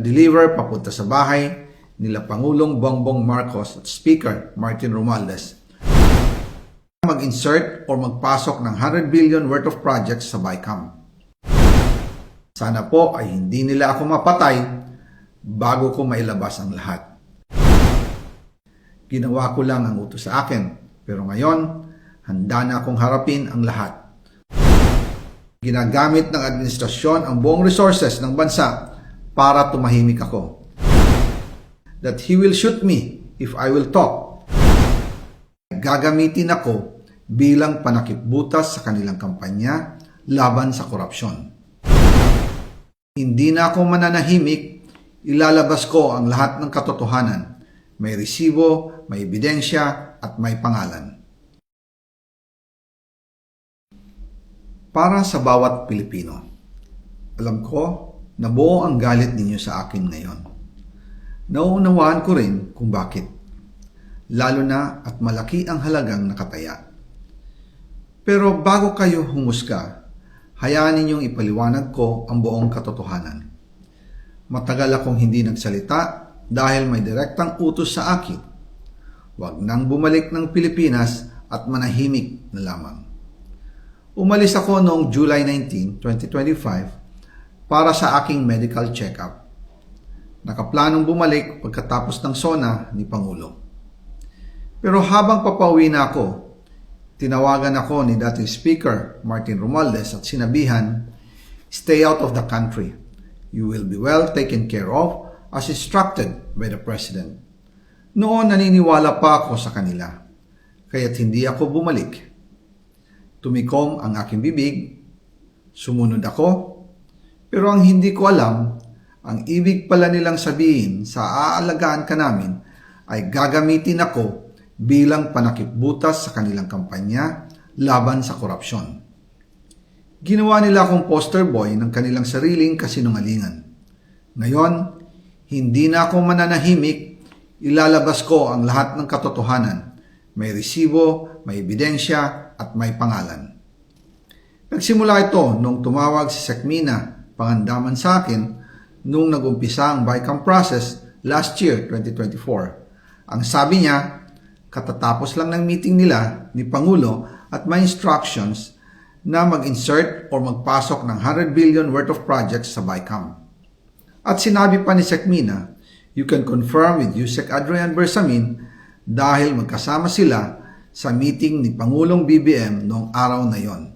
deliver papunta sa bahay nila Pangulong Bongbong Marcos at Speaker Martin Romualdez mag-insert o magpasok ng 100 billion worth of projects sa BICAM. Sana po ay hindi nila ako mapatay bago ko mailabas ang lahat. Ginawa ko lang ang utos sa akin, pero ngayon, handa na akong harapin ang lahat. Ginagamit ng administrasyon ang buong resources ng bansa para tumahimik ako. That he will shoot me if I will talk. Gagamitin ako bilang panakipbutas sa kanilang kampanya laban sa korupsyon. Hindi na ako mananahimik, ilalabas ko ang lahat ng katotohanan. May resibo, may ebidensya, at may pangalan. Para sa bawat Pilipino, alam ko na buo ang galit ninyo sa akin ngayon. Nauunawaan ko rin kung bakit, lalo na at malaki ang halagang nakataya. Pero bago kayo humusga, hayaan ninyong ipaliwanag ko ang buong katotohanan. Matagal akong hindi nagsalita dahil may direktang utos sa akin. Huwag nang bumalik ng Pilipinas at manahimik na lamang. Umalis ako noong July 19, 2025 para sa aking medical check-up. Nakaplanong bumalik pagkatapos ng SONA ni Pangulo. Pero habang papauwi na ako, tinawagan ako ni dating Speaker Martin Romualdez at sinabihan, "Stay out of the country. You will be well taken care of as instructed by the President." Noon naniniwala pa ako sa kanila, kaya't hindi ako bumalik. Tumikom ang aking bibig, sumunod ako, pero ang hindi ko alam, ang ibig pala nilang sabihin sa aalagaan ka namin ay gagamitin ako bilang panakipbutas sa kanilang kampanya laban sa korupsyon. Ginawa nila akong poster boy ng kanilang sariling kasinungalingan. Ngayon, hindi na ako mananahimik, ilalabas ko ang lahat ng katotohanan. May resibo, may ebidensya, at may pangalan. Nagsimula ito nung tumawag si Sekmina Pangandaman sa akin nung nag-umpisa ang BICAM process last year, 2024. Ang sabi niya, katatapos lang ng meeting nila ni Pangulo at may instructions na mag-insert o magpasok ng 100 billion worth of projects sa BICAM. At sinabi pa ni Sekmina, you can confirm with Yusek Adrian Bersamin dahil magkasama sila sa meeting ni Pangulong BBM noong araw na yon.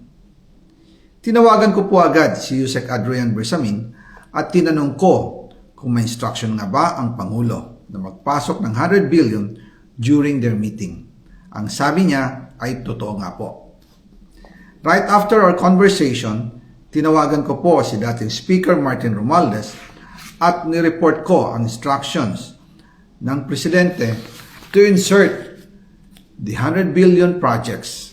Tinawagan ko po agad si Yusek Adrian Bersamin at tinanong ko kung may instruction nga ba ang Pangulo na magpasok ng 100 billion during their meeting. Ang sabi niya ay totoo nga po. Right after our conversation, tinawagan ko po si dating Speaker Martin Romualdez at nireport ko ang instructions ng Presidente to insert the 100 billion projects.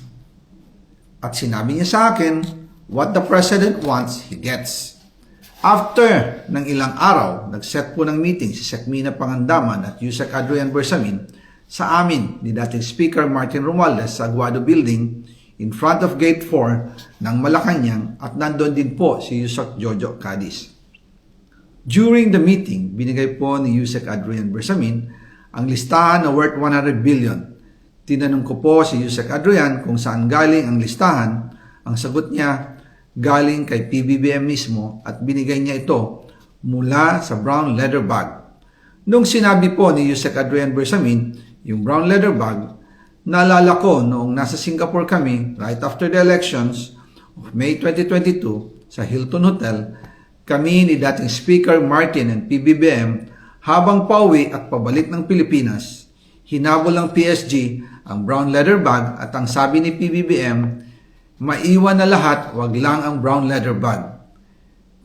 At sinabi niya sa akin, what the President wants, he gets. After ng ilang araw, nag-set po ng meeting si Sekmina Pangandaman at Yusek Adrian Bersamin sa amin ni dating Speaker Martin Romualdez sa Aguado Building in front of Gate 4 ng Malacanang at nandun din po si Yusek Jojo Cadiz. During the meeting, binigay po ni Yusek Adrian Bersamin ang listahan na worth 100 billion. Tinanong ko po si Yusek Adrian kung saan galing ang listahan. Ang sagot niya, galing kay PBBM mismo at binigay niya ito mula sa brown leather bag. Nung sinabi po ni Yusek Adrian Bersamin yung brown leather bag, naalala ko noong nasa Singapore kami right after the elections of May 2022 sa Hilton Hotel, kami ni dating Speaker Martin and PBBM habang pauwi at pabalik ng Pilipinas, hinabol ng PSG ang brown leather bag at ang sabi ni PBBM, maiwan na lahat, wag lang ang brown leather bag.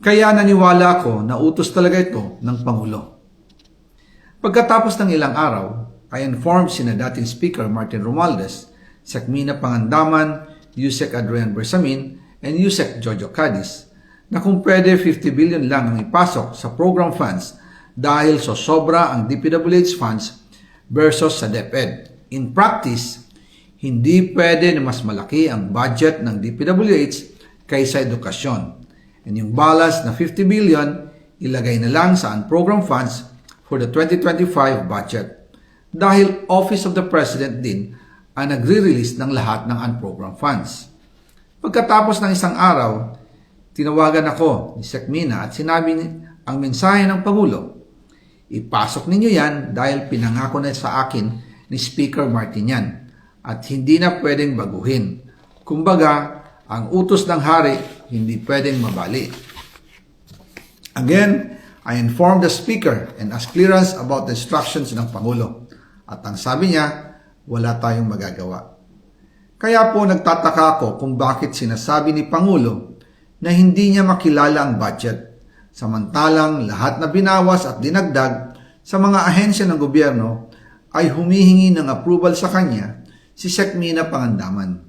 Kaya naniwala ako na utos talaga ito ng Pangulo. Pagkatapos ng ilang araw, I informed sina dating Speaker Martin Romualdez, Sekmina Pangandaman, Yusek Adrian Bersamin, and Yusek Jojo Cadiz na kung pwede 50 billion lang ang ipasok sa program funds dahil so sobra ang DPWH funds versus sa DepEd. In practice, hindi pwede na mas malaki ang budget ng DPWH kaysa edukasyon. And yung balance na 50 billion, ilagay na lang sa unprogrammed funds for the 2025 budget dahil Office of the President din ang nagre-release ng lahat ng unprogrammed funds. Pagkatapos ng isang araw, tinawagan ako ni Sec Mina at sinabi ang mensahe ng Pangulo. Ipasok ninyo yan dahil pinangako na sa akin ni Speaker Martinian at hindi na pwedeng baguhin. Kumbaga, ang utos ng hari hindi pwedeng mabali. Again, I informed the Speaker and asked clearance about the instructions ng Pangulo. At ang sabi niya, wala tayong magagawa. Kaya po nagtataka ako kung bakit sinasabi ni Pangulo na hindi niya makilala ang budget, samantalang lahat na binawas at dinagdag sa mga ahensya ng gobyerno ay humihingi ng approval sa kanya si Sec Mina Pangandaman.